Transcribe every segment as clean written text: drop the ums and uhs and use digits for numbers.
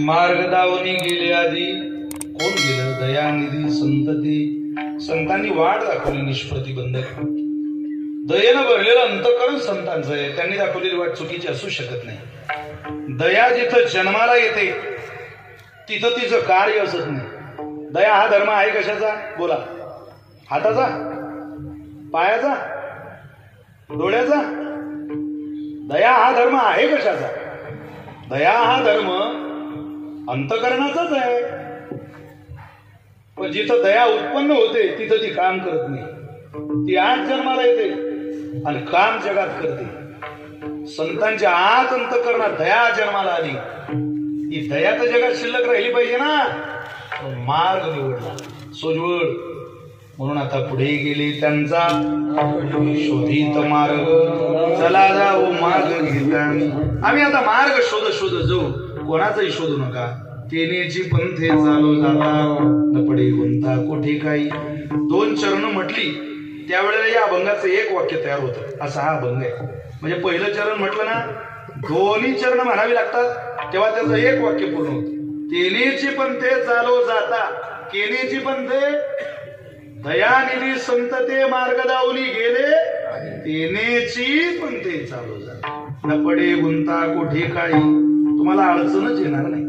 मार्ग दावणी गेले आधी कोण गेलं दयानिधी संतती. संतांनी वाट दाखवली निष्प्रतिबंधक. दयेनं भरलेलं अंतःकरण संतांचं आहे. त्यांनी दाखवलेली वाट चुकीची असू शकत नाही. दया जिथं जन्माला येते तिथं तिचं कार्य असत नाही. दया हा धर्म आहे कशाचा बोला? हाताचा, पायाचा, डोळ्याचा? दया हा धर्म आहे कशाचा? दया हा धर्म अंतःकरणाचाच आहे. पण जिथं दया उत्पन्न होते तिथं ती काम करत नाही. ती आत जन्माला येते आणि काम जगात करते. संतांच्या आत अंतःकरणात दया जन्माला आली. ही दया तर जगात शिल्लक राहिली पाहिजे ना. मार्ग निवडला सोजवळ. म्हणून आता पुढे गेले त्यांचा शोधित मार्ग. चला जाऊ मार्ग घेता. आम्ही आता मार्ग शोध शोध जाऊ. कोणाचाही शोधू नका. तेनेची पंथे चालू जाता न पडे गुंता कोठे काही. दोन चरण म्हटली त्यावेळेला या अभंगाचं एक वाक्य तयार होतं. असा हा अभंग आहे. म्हणजे पहिलं चरण म्हटलं ना, दोन्ही चरण म्हणावी लागतात तेव्हा त्याचं एक वाक्य पूर्ण होतं. तेनेची पंथे चालू जाता. केनेची पंथे दयानिधी संत ते मार्ग दावली गेले. तेनेची पंथे चालू जाता न पडे गुंता कोठे काही. तुम्हाला अडचणच येणार नाही.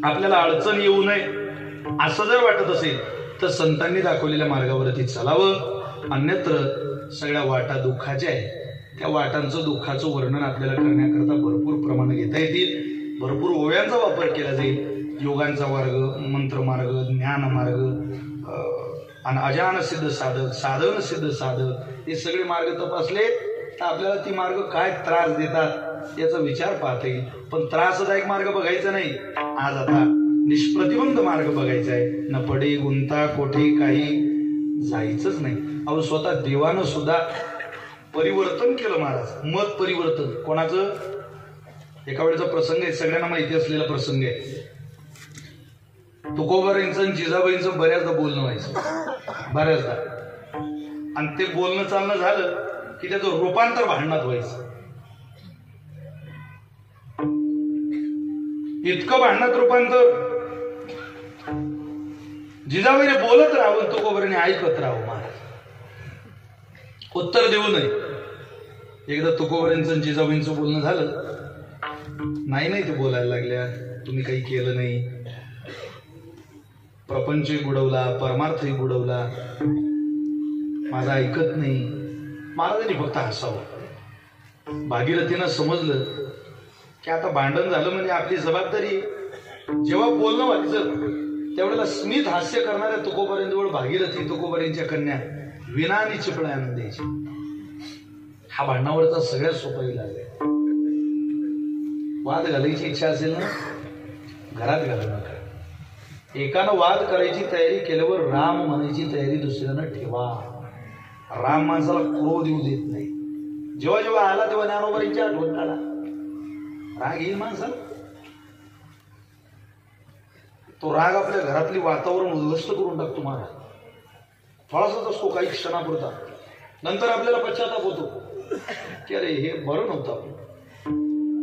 आपल्याला अडचण येऊ नये असं जर वाटत असेल तर संतांनी दाखवलेल्या मार्गावरती चालावं. अन्यत्र सगळ्या वाटा दुःखाच्या आहेत. त्या वाटांचं दुःखाचं वर्णन आपल्याला करण्याकरता भरपूर प्रमाण घेता येतील. भरपूर ओव्यांचा वापर केला जाईल. योगांचा मार्ग, मंत्र मार्ग, ज्ञान मार्ग आणि अजान सिद्ध साधक, साधन सिद्ध साधक, हे सगळे मार्ग तपासले तर आपल्याला ती मार्ग काय त्रास देतात याचा विचार पाहता येईल. पण त्रासदायक मार्ग बघायचा नाही. आज आता निष्प्रतिबंध मार्ग बघायचा आहे. न पडे गुंता कोठे काही जायचंच नाही. अहो स्वतः देवानं सुद्धा परिवर्तन केलं महाराज. मत परिवर्तन कोणाचं? एका वेळेचा प्रसंग आहे, सगळ्यांना माहिती असलेला प्रसंग आहे. तुकोबारांचं आणि जिजाबाईंचं बऱ्याचदा बोलणं व्हायचं, बऱ्याचदा. आणि ते बोलणं चालणं झालं की त्याचं रूपांतर भांडणात व्हायचं. इतकं भांडणात रूपांतर. जिजाबाईने बोलत राहावं, तुकोबारांनी ऐकत राहावं महाराज. उत्तर देऊ नये. एकदा तुकोबारांचं आणि जिजाबाईंचं बोलणं झालं. नाही ते बोलायला लागल्या, तुम्ही काही केलं नाही, प्रपंचही बुडवला, परमार्थही बुडवला, माझं ऐकत नाही. महाराजांनी फक्त हसावं. भागीरथीनं समजलं की आता भांडण झालं म्हणजे आपली जबाबदारी. जेव्हा बोलणं व्हायचं त्यावेळेला स्मित हास्य करणाऱ्या तुकोबारांजवळ भागीरथी तुकोबारांच्या कन्या विना आणि चिपळा आणून द्यायची. हा भांडणावरचा सगळ्यात सोपा इलाज आहे. वाद घालायची इच्छा असेल ना, घरात घालू नका. एकानं वाद करायची तयारी केल्यावर राम म्हणायची तयारी दुसऱ्यानं ठेवा. राम माणसाला क्रोध येऊ देत नाही. जेव्हा जेव्हा आला तेव्हा ज्ञानोबाईंची आठवण काढा. राग येईल माणसाला. तो राग आपल्या घरातली वातावरण उद्ध्वस्त करून टाकतो महाराज. थोडासाच असतो काही क्षणापुरता. नंतर आपल्याला पश्चाताप होतो की अरे हे बरं नव्हतं आपण.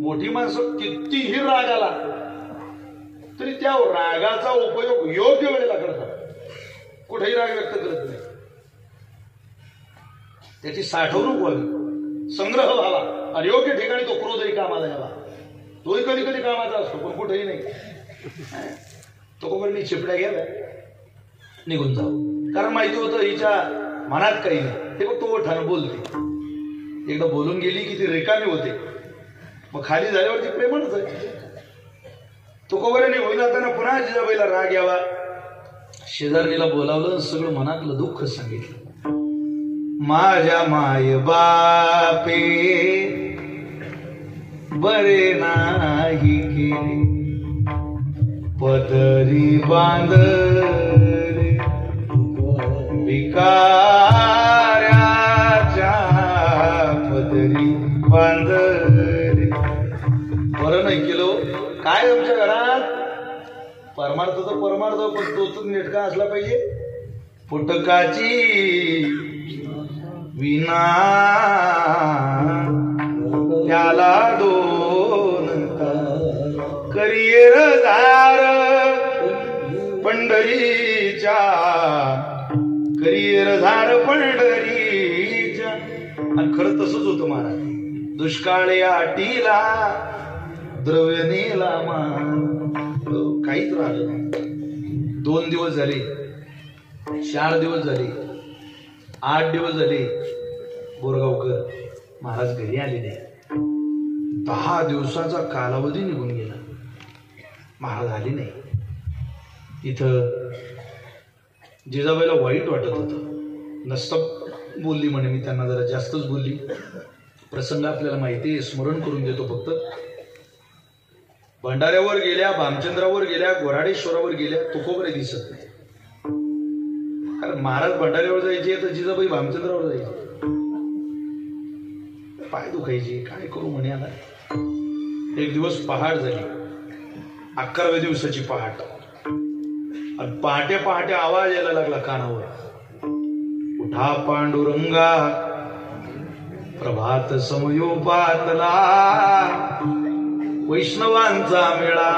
मोठी माणसं कितीही राग आला तरी त्या रागाचा उपयोग योग्य वेळेला करतात. कुठेही राग व्यक्त करत नाही. त्याची साठवणूक व्हावी, संग्रह व्हावा आणि योग्य ठिकाणी तो क्रोधही कामाला यावा. तोही कधी कधी कामाचा असतो पण कुठेही नाही. तो कोणी चिपड्या घ्याव्या, निघून जाऊ. कारण माहिती होतं हिच्या मनात काही नाही. ते फक्त ओठानं बोलते. एकदा बोलून गेली की ती रिकामी होते. मग खाली झाल्यावरती प्रेमच आहे. तुकोबारांनी होऊन जाताना पुन्हा जिजाबाईला राग यावा. शेजारणीला बोलावलं, सगळं मनातलं दुःख सांगितलं. माझ्या माय बापे बरे नाही केले, पदरी बांधले भिकाऱ्याच्या पदरी बांधले. बरं नाही केलं. काय आमच्या घरात परमार्थ तर परमार्थ, पण तोच नेटका असला पाहिजे. फुटकाची विना त्याला दोन करी करियर दार पंढरीच्या, करियर धार पंढरीच्या. आणि खरं तसंच होतं महाराज. दुष्काळी आटीला द्रव्य नेला काहीच राहिलं नाही. 2 दिवस झाले, 4 दिवस झाले, 8 दिवस झाले, बोरगावकर महाराज घरी आले नाही. 10 दिवसाचा कालावधी निघून गेला, महाराज आले नाही. इथं जिजाबाईला वाईट वाटत होतं. नसतं बोलली म्हणे, मी त्यांना जरा जास्तच बोलली. प्रसंग आपल्याला माहिती आहे, स्मरण करून देतो फक्त. भंडाऱ्यावर गेल्या, भामचंद्रावर गेल्या, गोराडेश्वरावर गेल्या, तुकोबरे दिसत नाही. कारण महाराज भंडाऱ्यावर जायचे तर जिजाबाई भामचंद्रावर जायचे. पाय दुखायचे, काय करू म्हणे. आता एक दिवस पहाट झाली, 11व्या दिवसाची पहाट. आणि पहाटे पहाटे आवाज यायला लागला कानावर, उठा पांडुरंगा प्रभात समयोपातला, वैष्णवांचा मेळा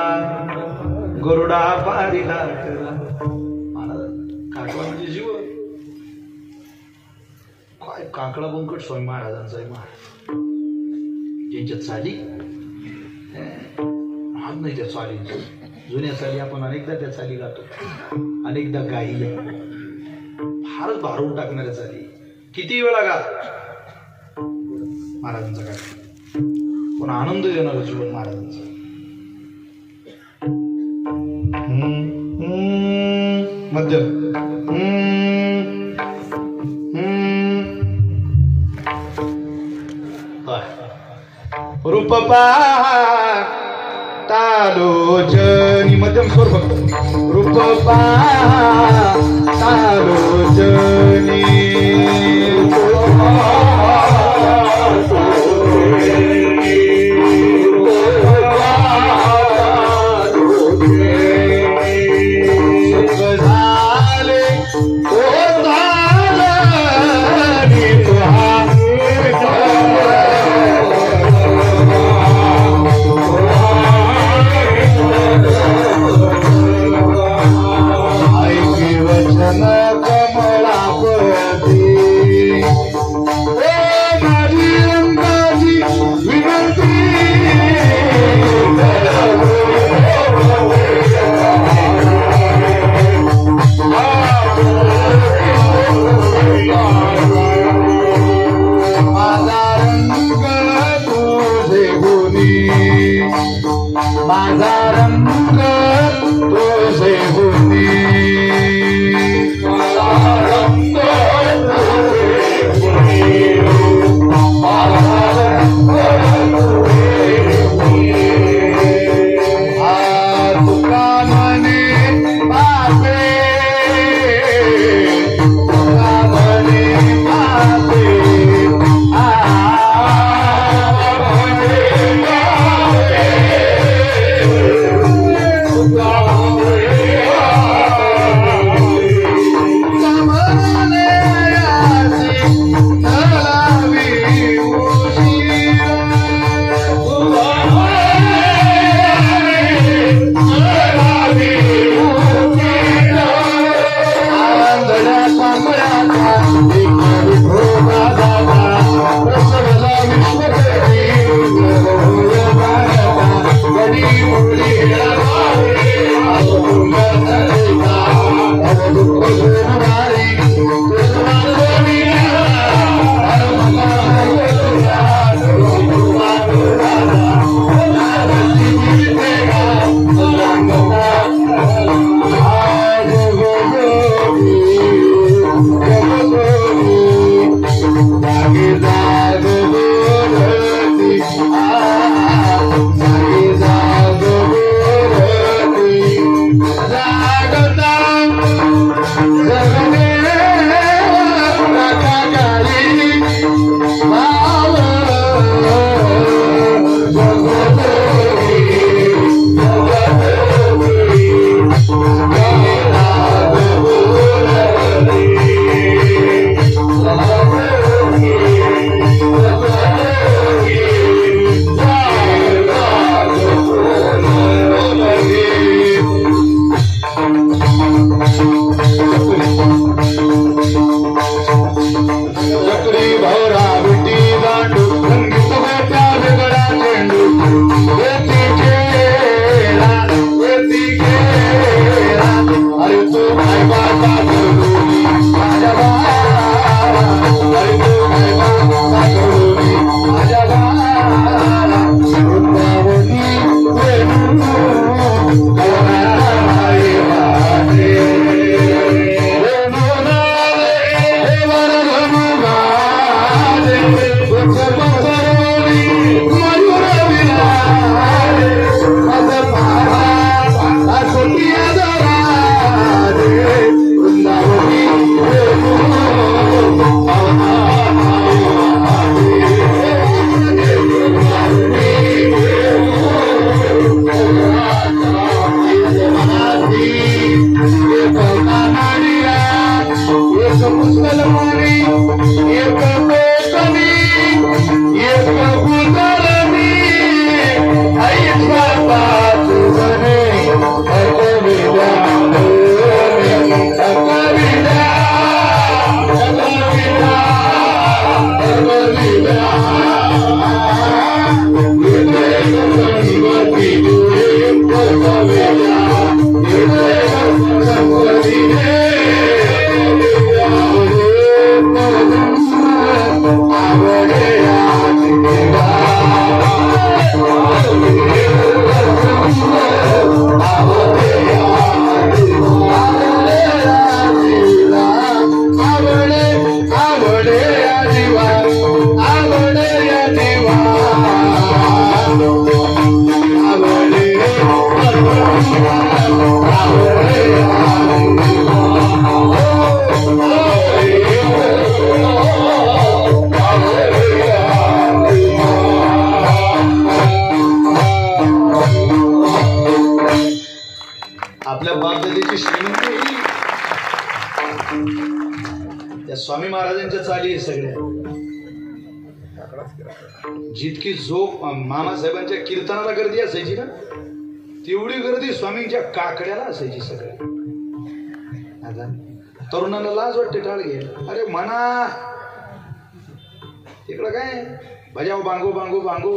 गरुडा पारिला. काकडा म्हणजे जीव. काय काकडा बंकट स्वामी महाराजांचा आहे. महाराज ज्यांच्या चाली हात नाही, त्या चाली जुन्या चाली आपण अनेकदा त्या चाली गातो, अनेकदा गाई. फारच भारून टाकणाऱ्या चाली. किती वेळा गा महाराजांचा काय, पण आनंद देणार जीवन महाराजांचा. मध्यम रूप तालोचनी, मध्यम स्वर फक्त. रूप तालोचनी, Jagata आपल्या बापदादाची श्रीमंती त्या स्वामी महाराजांच्या चाली आहे सगळ्या. जितकी झोप मामासाहेबांच्या कीर्तनाला गर्दी असायची ना तेवढी गर्दी स्वामींच्या काकड्याला असायची सगळ्या. आता तरुणाला लाज वाटते टाळ घे. अरे म्हणा इकडं काय बजाव बांगो बांगो बांगो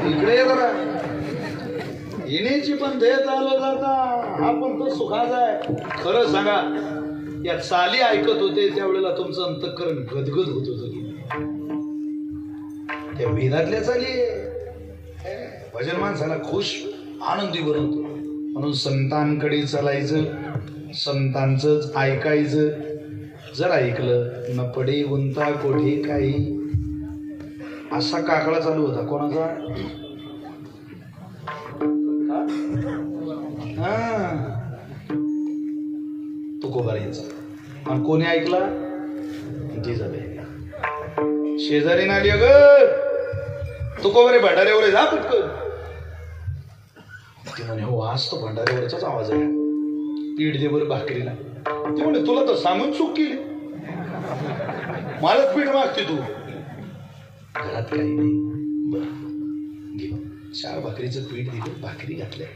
इकडे ये जरा. येण्याची पण देत आलं जाता हा पण तो सुखाचा आहे. खरं सांगा या चाली ऐकत होते त्यावेळेला तुमचं अंतःकरण गदगद होत होतं की त्या वेदातल्या चाली भजन माणसाला खुश आनंदी बनवतो. म्हणून संतांकडे चालायचं, संतांचंच ऐकायचं. जर ऐकलं न पडे गुंता कोठे काही. असा काकडा चालू होता कोणाचा. तुकोबारींचा. आणि कोणी ऐकला. जिजाबाई शेजारी नाली ग तुकोबारी भंडाऱ्यावर जा पटकन. ती म्हणे हो आज तो भंडाऱ्यावरचाच आवाज आहे. पीठ दे बरं भाकरीला. ती म्हणे तुला तर सांगून चूक केली. मलाच पीठ मागते तू. घरात काही नाही. बरं घे 4 भाकरीचं पीठ दिलं. भाकरी घातल्या.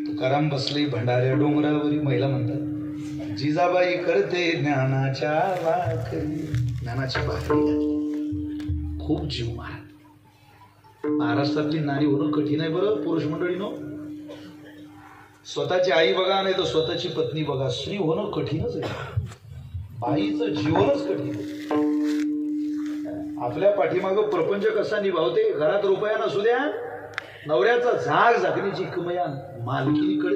तुकाराम बसले भंडाऱ्या डोंगरावरी. महिला म्हणतात जिजाबाई करते ज्ञानाच्या भाकरी. ज्ञानाच्या भाकरी घातल्या. खूप जीव मार. महाराष्ट्रातली नारी होणं कठीण आहे बरं पुरुष मंडळीनो. स्वतःची आई बघा नाही तर स्वतःची पत्नी बघा. स्त्री होणं कठीणच आहे. बाईचं जीवनच कठीण. आपल्या पाठीमागं प्रपंच कसा निभावते. घरात रुपया नसू द्या नवऱ्याचा झाग झाकण्याची किमया मालकीकडे.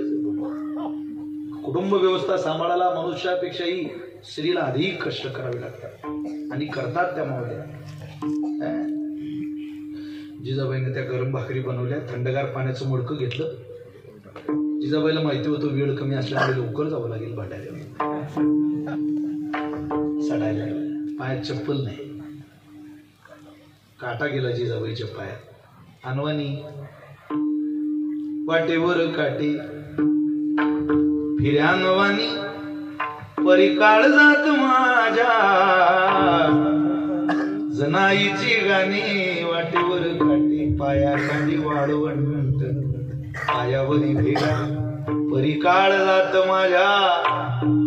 कुटुंब व्यवस्था सांभाळायला मनुष्यापेक्षाही स्त्रीला अधिक कष्ट करावे लागतात आणि करतात त्या मावल्या. जिजाबाईने त्या गरम भाकरी बनवल्या. थंडगार पाण्याचं मडकं घेतलं. जिजाबाईला माहिती होतं वेळ कमी असल्यामुळे लवकर जावं लागेल भांड्याला. चढायला पायात चप्पल नाही. काटा गेला जिजाबाईच्या पायात. अनवानी वाटेवर काटे फिर्यानवानी परिकाळ जात माझ्या जनाईची गाणी. वाटेवर काटे पायाखाली वाळवंट पायावरी भेगा परिकाळ जात माझ्या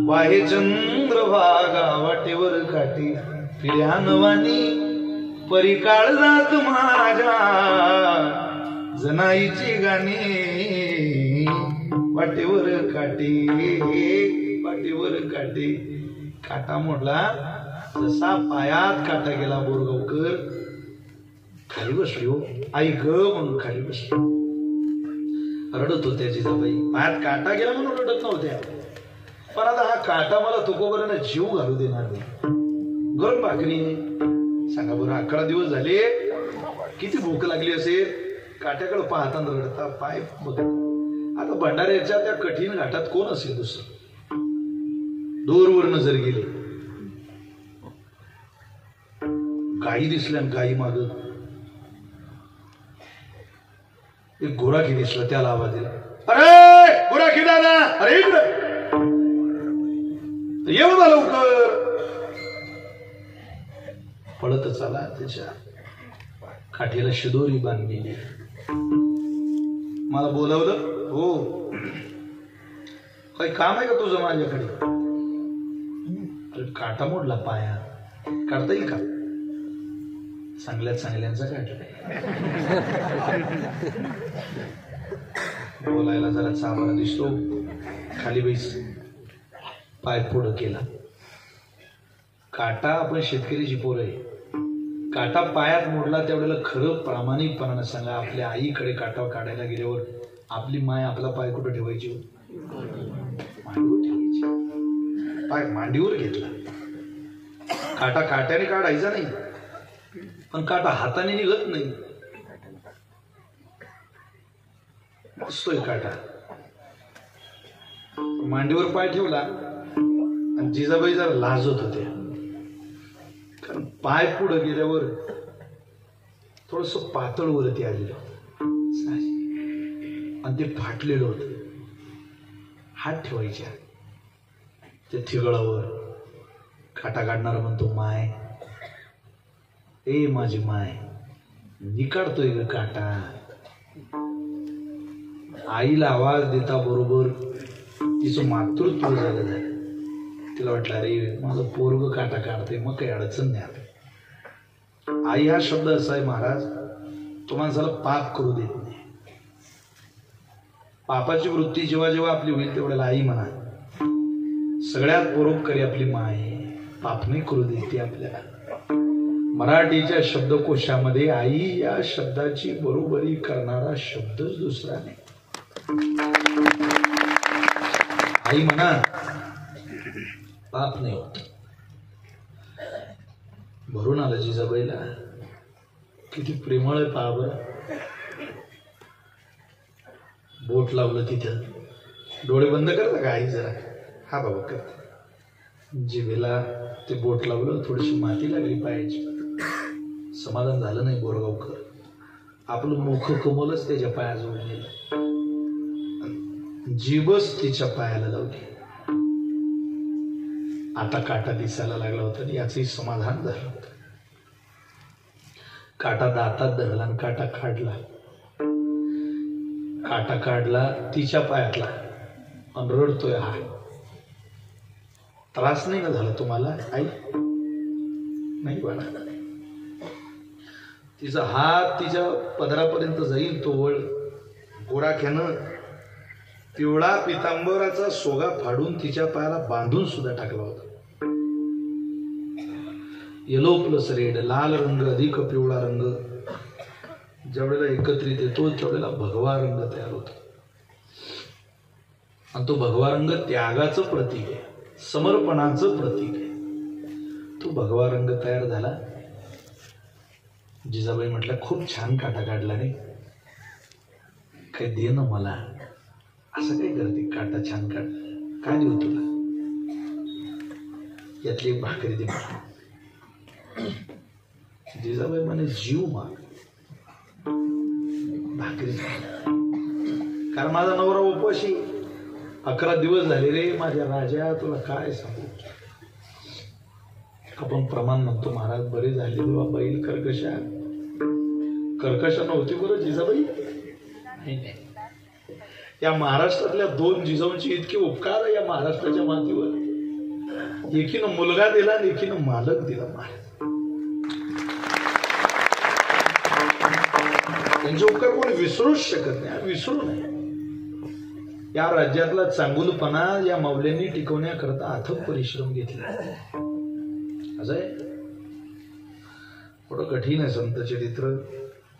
वाहे चंद्रभागा. वाटेवर काटे फिर्यानवानी परिकाळ जात माझ्या जनाईची गाणी. वाटेवर काटे वाटेवर काटे. काटा मोडला. जसा पायात काटा गेला बोरगावकर खाली बसली. हो आई ग म्हणून खाली बसली. रडत होत्या जिजाबाई. पायात काटा गेला म्हणून रडत नव्हत्या. पण आता हा काटा मला तुकोबारानं जीव घालू देणार नाही. गरम भाकरीने सांगा बरं 11 दिवस झाले. किती भूक लागली असेल. काट्याकडे पाहताना रडता पाय बघत. आता भंडाऱ्याच्या त्या कठीण घाटात कोण असेल दुसरं. दूरवर नजर गेली. गाई दिसल्या. गाई माग एक घोडाखी दिसला. त्याला आवाज दिला. अरे घोडाखी दादा अरे इकडं येऊ ना लवकर. पळत चाला. त्याच्या काठीला शिदोरी बांधलेली. मला बोलावलं. हो काही काम आहे का तुझं माझ्याकडे. अरे काटा मोडला पाया. काढता येईल का. चांगल्या चांगल्यांचा काढलाय. बोलायला जरा चांगला दिसतो. खाली बैस. पाय पुढं केला. काटा आपण शेतकरीची पोर आहे. काटा पायात मोडला त्यावेळेला खरं प्रामाणिकपणानं सांगा. आपल्या आईकडे काटा काढायला गेल्यावर आपली माय आपला पाय कुठं ठेवायची. मांडीवर ठेवायची. पाय मांडीवर घेतला. काटा काट्याने काढायचा नाही. पण काटा हाताने निघत नाही. बसतोय काटा. मांडीवर पाय ठेवला आणि जिजाबाई जरा लाजत होत्या, कारण पाय पुढे गेल्यावर थोडस पातळ वरती आलेलं आणि ते फाटलेलं होत. हात ठेवायच्या ते थिगळावर. काटा काढणारा म्हणतो, माय ए माझी माय, मी काढतोय ग काटा. आईला आवाज देता बरोबर तिचं मातृत्व झालं. तिला वाटलं अरे माझं पोरग काटा काढते, मग काही अडचण नाही. आई हा शब्द असा आहे महाराज, तो माणसाला पाप करू देत नाही. पापाची वृत्ती जेव्हा जेव्हा आपली होईल तेवढ्याला आई म्हणा. सगळ्यात परोपकारी आपली माय आहे, पाप नाही करू देते आपल्याला. मराठीच्या शब्दकोशामध्ये आई या शब्दाची बरोबरी करणारा शब्दच दुसरा नाही. आई म्हणा पाप नाही होत. भरून आलं जिजाबाईला. किती प्रेमळ आहे पहा बरं. बोट लावलं तिथं. डोळे बंद करता का आई जरा? हा बाबा करते. जिभेला ते बोट लावलं, थोडीशी माती लागली पायाची. समाधान झालं नाही बोरगावकर. आपलं मुख कमलच त्याच्या पायाजवळ नेलं, जीभच तिच्या पायाला लावली. आता काटा दिसायला लागला होता आणि याचंही समाधान झालं होतं. काटा दातात धरला आणि काटा काढला. काटा काढला तिच्या पायातला आणि रडतोय. हा त्रास नाही ना झाला तुम्हाला आई? नाही बाळा. तिचा हात तिच्या पदरापर्यंत जाईल तोवळ गोडाख्यानं पिवळा पितांबराचा सोगा फाडून तिच्या पायाला बांधून सुद्धा टाकला होता. येलो प्लस रेड, लाल रंग अधिक पिवळा रंग ज्यावेळेला एकत्रित येतो त्यावेळेला भगवा रंग तयार होतो. आणि तो भगवा रंग त्यागाचं प्रतीक आहे, समर्पणाचं प्रतीक आहे. तो भगवा रंग तयार झाला. जिजाबाई म्हटलं, खूप छान काटा काढला रे, काय दे ना मला. असं काय करते, काटा छान काढ, काय देऊ तुला? यातली एक भाकरी दे मला. जिजाबाई म्हणे, जीव माग भाकरी. कारण माझा नवरा उपवाशी 11 दिवस झाले रे माझ्या राजा, तुला काय सांगू. आपण प्रमाण म्हणतो महाराज, बरे झाले तेव्हा बैल कर्कशा नव्हती बरं जिजाबाई. या महाराष्ट्रातल्या 2 जिजाऊंची इतके उपकार या महाराष्ट्राच्या मातीवर. एकीनं मुलगा दिला आणि एकीनं मालक दिला. त्यांचे उपकार कोणी विसरूच शकत नाही, विसरू नये. या राज्यातला चांगुलपणा या माऊल्यांनी टिकवण्याकरता अथक परिश्रम घेतले. असं आहे, थोडं कठीण आहे संत चरित्र.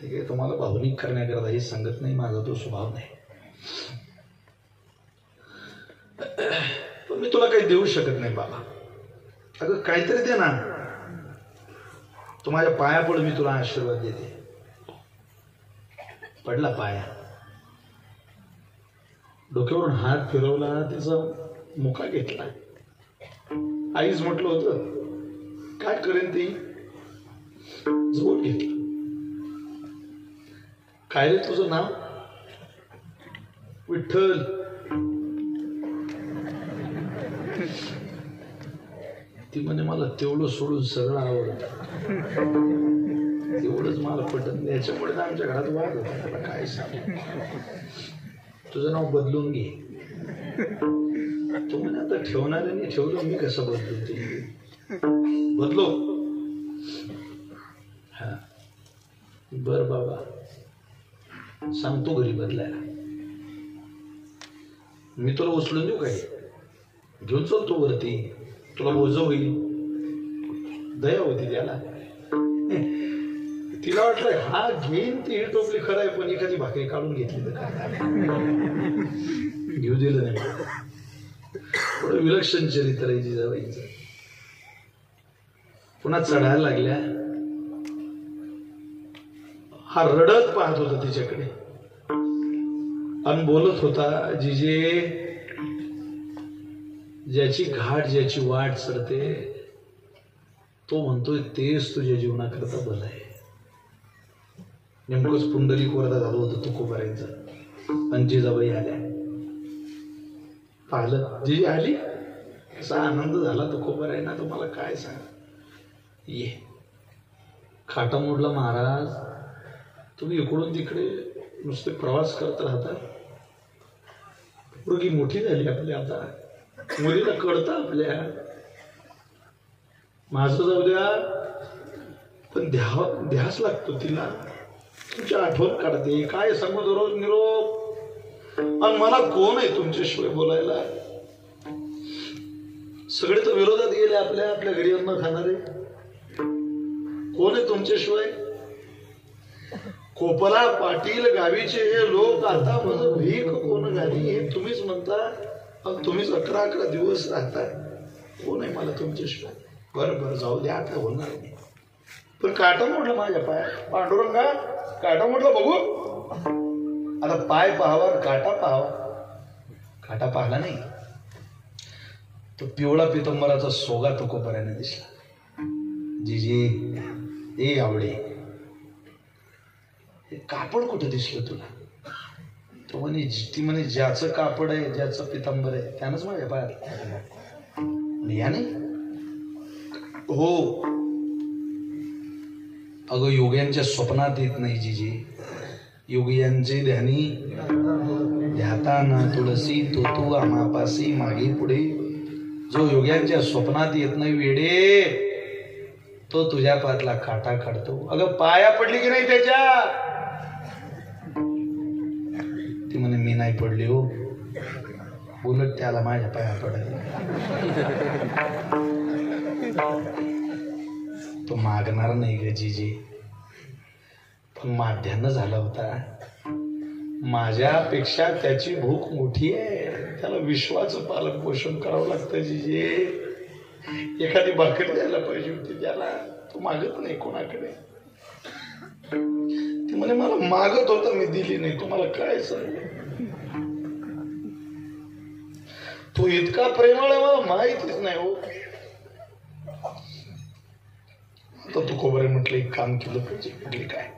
ते काही तुम्हाला भावनिक करण्याकरता हे सांगत नाही, माझा तो स्वभाव नाही. पण मी तुला काही देऊ शकत नाही बाबा. अगं काहीतरी दे ना. तू माझ्या पाया पड, मी तुला आशीर्वाद देते. पडला पाया, डोक्यावरून हात फिरवला, तिचा मुका घेतला. आईच म्हटलं होतं काय करेन ती, जवळ घेतलं. काय रे तुझं नाव? विठ्ठल. ती म्हणे, मला तेवढं सोडून सगळं आवडतं, तेवढंच मला पटत. याच्यामुळे आमच्या घरात वाद होता. मला काय सांग, तुझं नाव बदलून घे. तो म्हणे, आता ठेवणाऱ्याने ठेवलं, मी कसं बदलू? ते बदलो. हा बर बाबा, सांगतो घरी बदलायला. मी तुला उचलून देऊ काय? घेऊन चलतो वरती, तुला बोज होईल. दया होती त्याला. तिला वाटलं हा घेईन ती ही टोपली खरं आहे, पण एखादी भाकरी काढून घेतली तर काय. घेऊ दिलं नाही. थोडं विलक्षण चरित्र आहे जिजाबाईंचं. पुन्हा चढायला लागल्या. हा रडत पाहत होता तिच्याकडे. आणि बोलत होता, जिजे ज्याची घाट ज्याची वाट सरते तो म्हणतोय तेच तुझ्या जीवनाकरता भलं आहे. नेमकंच पुंडलिक वरदा झालं होतं तुकोबारायचं आणि जिजाबाई आल्या. पाहिलं जी आली असा आनंद झाला तुकोबारायना, तुम्हाला काय सांग. ये खाटा मोडला महाराज, तुम्ही इकडून तिकडे नुसते प्रवास करत राहता. पोरगी मोठी झाली आपल्या, आता मुलीला कळतं आपल्या. माझं जाऊ द्या, पण ध्यास लागतो तिला. तुमची आठवण काढते, काय सांगू दररोज निरोप. आणि मला कोण आहे तुमच्याशिवाय बोलायला. सगळे तर विरोधात गेले आपल्या आपल्या घरी अन्न खाणारे. कोण आहे तुमच्याशिवाय. कोपला पाटील गावीचे हे लोक आता माझं भीक कोण घाली हे तुम्हीच म्हणता. तुम्हीच 11 दिवस राहताय. कोण आहे मला तुमच्याशिवाय. बरं बरं जाऊ द्या, आता होणार नाही. पण काटा मोडला माझ्या पायात. पांडुरंगा काटा मोडला बघू. आता पाय पाहावा, काटा पाहावा. काटा पाहला नाही, तो पिवळा पितंबराचा सोगा तुकोबारायने दिसला. जीजी ए आवडे, हे कापड कुठं दिसलं तुला. तो म्हणे, ती म्हणे ज्याचं कापड आहे ज्याचं पितंबर आहे त्यानंच माझ्या पायात. याने हो अगं योग्यांच्या स्वप्नात येत नाही जीजी. योगियांचे ध्यानी ध्याताना तुळसी तो तू आमापासी मागे पुढे. जो योग्यांच्या स्वप्नात येत नाही वेडे, तो तुझ्या पायातला काटा काढतो. अगं पाया पडली की नाही त्याच्या. ती म्हणे मी नाही पडली हो. उलट त्याला माझ्या पाया पडायला. तो मागणार नाही ग जीजी, पण माध्यानं झाला होता. माझ्यापेक्षा त्याची भूक मोठी आहे. त्याला विश्वाचं पालन पोषण करावं लागतं जीजी. एखादी भाकरी द्यायला पाहिजे होती त्याला. तो मागत नाही कोणाकडे. ती म्हणे मला मागत होता मी दिली नाही. तुम्हाला काय सांगू. तो इतका प्रेमळ आहे मला माहितीच नाही हो. तर तुकोबारे म्हटलं एक काम केलं पाहिजे. म्हटले काय.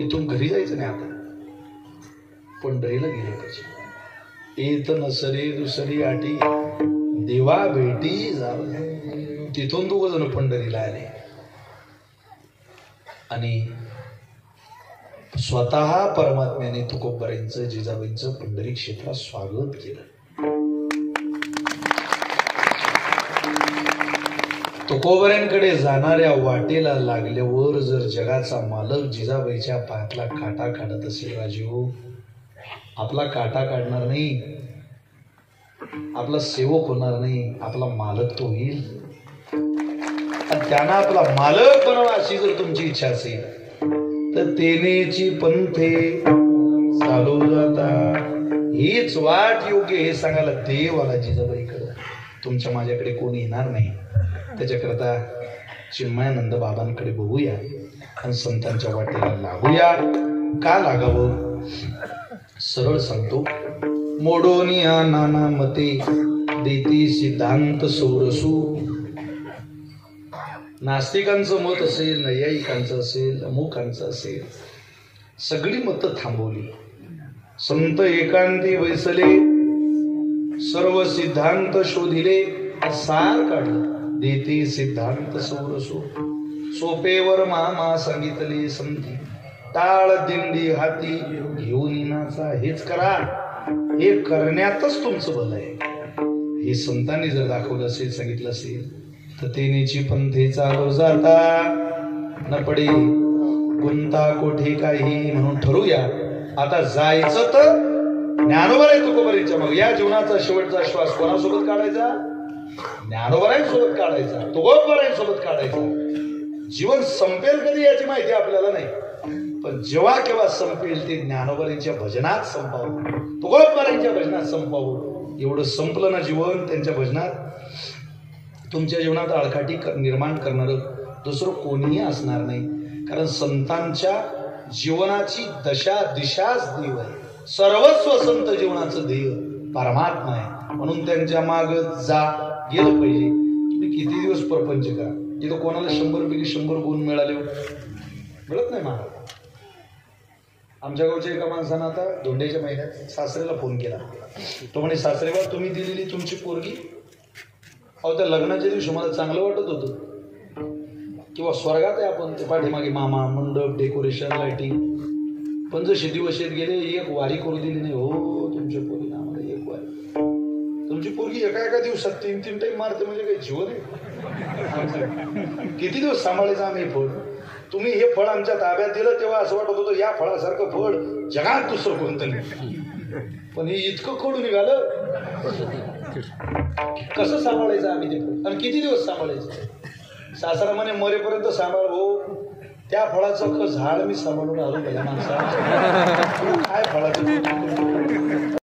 इथून घरी जायचं नाही, आता पंढरीला गेलं पाहिजे. येत नसरी दुसरी आटी देवा भेटी जाव. तिथून 2 जण पंढरीला आले आणि स्वतः परमात्म्याने तुकोबारांचं जिजाबाईंचं पंढरी क्षेत्रात स्वागत केलं. तुकोबारांकडे जाणाऱ्या वाटेला लागल्यावर जर जगाचा मालक जिजाबाईच्या पायातला काटा काढत असेल राजीव, आपला काटा काढणार नाही, आपला सेवक होणार नाही, आपला मालक तो होईल. आणि त्यांना आपला मालक बनवा अशी जर तुमची इच्छा असेल तर तेनेची पंथे चालू जाता. हीच वाट योग्य हे सांगायला देवाला जिजाबाईकडे तुमच्या माझ्याकडे कोणी येणार नाही. त्याच्याकरता चिन्मयानंद बाबांकडे बघूया आणि संतांच्या वाटेला लागूया. का लागावं सरळ सांगतो. मोडोनिया नाना मते देती सिद्धांत सोरसू. नास्तिकांचं मत असेल, नैयायिकांचं असेल, अमुकांचं असेल, सगळी मतं थांबवली. संत एकांती वैसले सर्व सिद्धांत शोधिले. सार काढलं देते सिद्धांत सोरसू. सोपेवर मामा सांगितले संती टाळ दिंडी हाती घेऊन नाचा. हेच करा, हे करण्यातच तुमचं भलं आहे. हे संतांनी जर दाखवलं असेल, सांगितलं असेल तर तेनेची पंथे चालू जाता. न पडे गुंता कोठे काही म्हणून ठरवूया. आता जायचं तर ज्ञानोबाराय तुकोबारांच्या मग. या जीवनाचा शेवटचा श्वास कोणासोबत काढायचा. ज्ञानोबारांसोबत काढायचा, तुकोबारांसोबत काढायचा. जीवन संपेल कधी याची माहिती आपल्याला नाही, पण जेव्हा केव्हा संपेल ते ज्ञानोबारांच्या भजनात संपावं, तुकोबारांच्या भजनात संपावं. एवढं संपलं ना जीवन त्यांच्या भजनात, तुमच्या जीवनात आळकाठी निर्माण करणारं दुसरं कोणीही असणार नाही. कारण संतांच्या जीवनाची दशा दिशाच देव आहे. सर्वस्व संत जीवनाचं ध्येय परमात्मा आहे. म्हणून त्यांच्या माग जा गेलं पाहिजे. तुम्ही किती दिवस प्रपंच करा, इथं कोणाला 100 पैकी 100 गुण मिळाले मिळत नाही मला. आमच्या गावच्या एका माणसानं आता धोंड्याच्या महिन्यात सासऱ्याला फोन केला. तो म्हणे, सासरेबा तुम्ही दिलेली तुमची पोरगी, अहो त्या लग्नाच्या दिवशी मला चांगलं वाटत होतं किंवा स्वर्गात आहे आपण, ते पाठीमागे मामा, मंडप, डेकोरेशन, लाइटिंग. पण जसे दिवस येत गेले एक वारी करू दिली नाही. हो तुमच्या पोरीनं आम्हाला एक वारी. तुमची पोरगी एका दिवसात 3 टाइम मारते म्हणजे काही जीवन आहे? किती दिवस सांभाळायचं आम्ही हे फळ? तुम्ही हे फळ आमच्या ताब्यात दिलं तेव्हा असं वाटत होतं या फळासारखं फळ जगात दुसरं कोणतं नाही. पण हे इतकं कडू निघालं. कसं सांभाळायचं आम्ही ते फळ आणि किती दिवस सांभाळायचं? सासरा म्हणे मरेपर्यंत सांभाळ भाऊ. त्या फळाचं झाड मी सांभाळून आलो पहिल्या माणसा. काय फळाचं